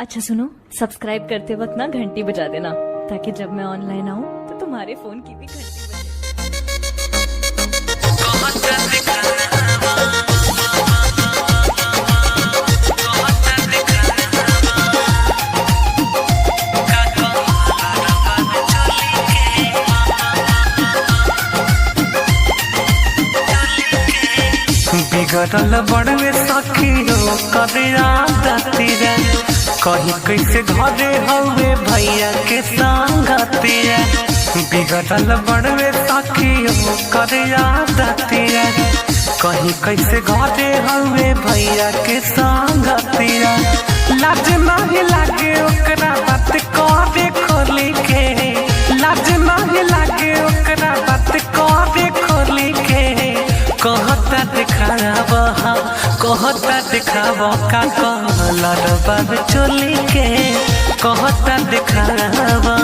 अच्छा सुनो, सब्सक्राइब करते वक्त ना घंटी बजा देना ताकि जब मैं ऑनलाइन आऊँ तो तुम्हारे फोन की भी घंटी बिगड़ल बड़वे सखी हो करिया दतिया कहीं कैसे घरे हवे भैया के संगतिया। बिगड़ल बड़वे सखी हो करिया दतिया कहीं कैसे घरे हवे भैया के संगतिया। लाज नहीं लागे ओकरा बात करे खोली के, लाज नहीं लागे ओकरा बात करे खोली के। कहता दिखावा का कलर बाब चोली के, कहता दिखावा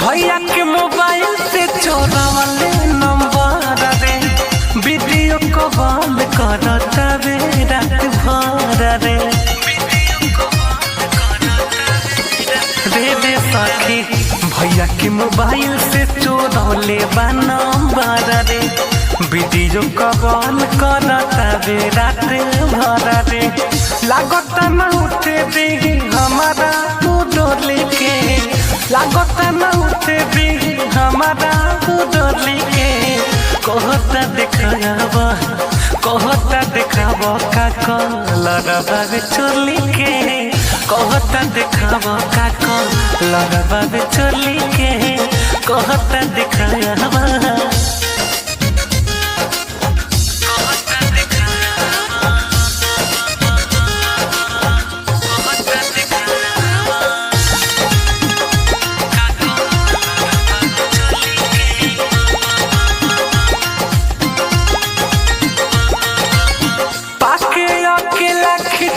भैया के मोबाइल से चोरावले नंबर रे, वीडियो कॉल करता रे रात भर रे। रे सखी भैया के मोबाइल से चोरवले बा नंबर रे, वीडियो कॉल करता रे रात भर रे। लागत न उठे दे हमारा डोली के, लागत न उठे दे हमारा डोली के। कहता दिखावा का कलर बाबे चोली के, कहता दिखावा का कलर बाबे चोली के, कहता दिखावा।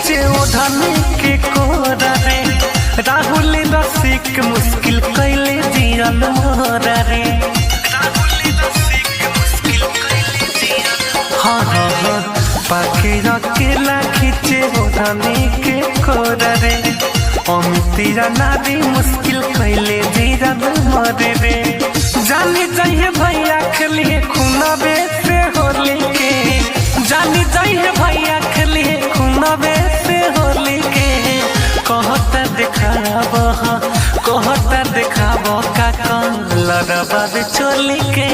के कोरा रे राहुल रसिक मुश्किल कैले जियल मोरा रे। हाँ हाँ हाँ पाके अकेला खींचे ओढ़नी के कोरा रे, अमितिया नारी मुश्किल कैले जियल मोरे रे। जानी चाहिए भैया खेलिए खुनाबे से होली के, जानी चाहिए भैया खेलिए खुनाबे से होली के। कहता दिखावा का कलर बाबे चोली के,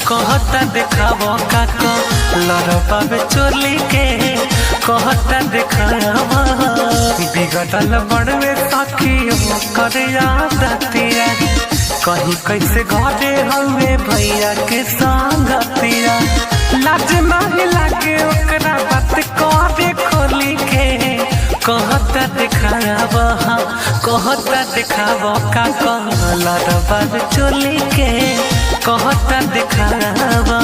कहता दिखावा का कलर बाबे चोली के, कहता दिखावा। बिगड़ल बड़वे सखी हो करिया दतिया कहीं कैसे घरे हवे भैया के संगतिया। लाज नहीं लागे ओकरा बात करे खोली के, कहता दिखावा का कलर बाब चोली के, कहता दिखावा।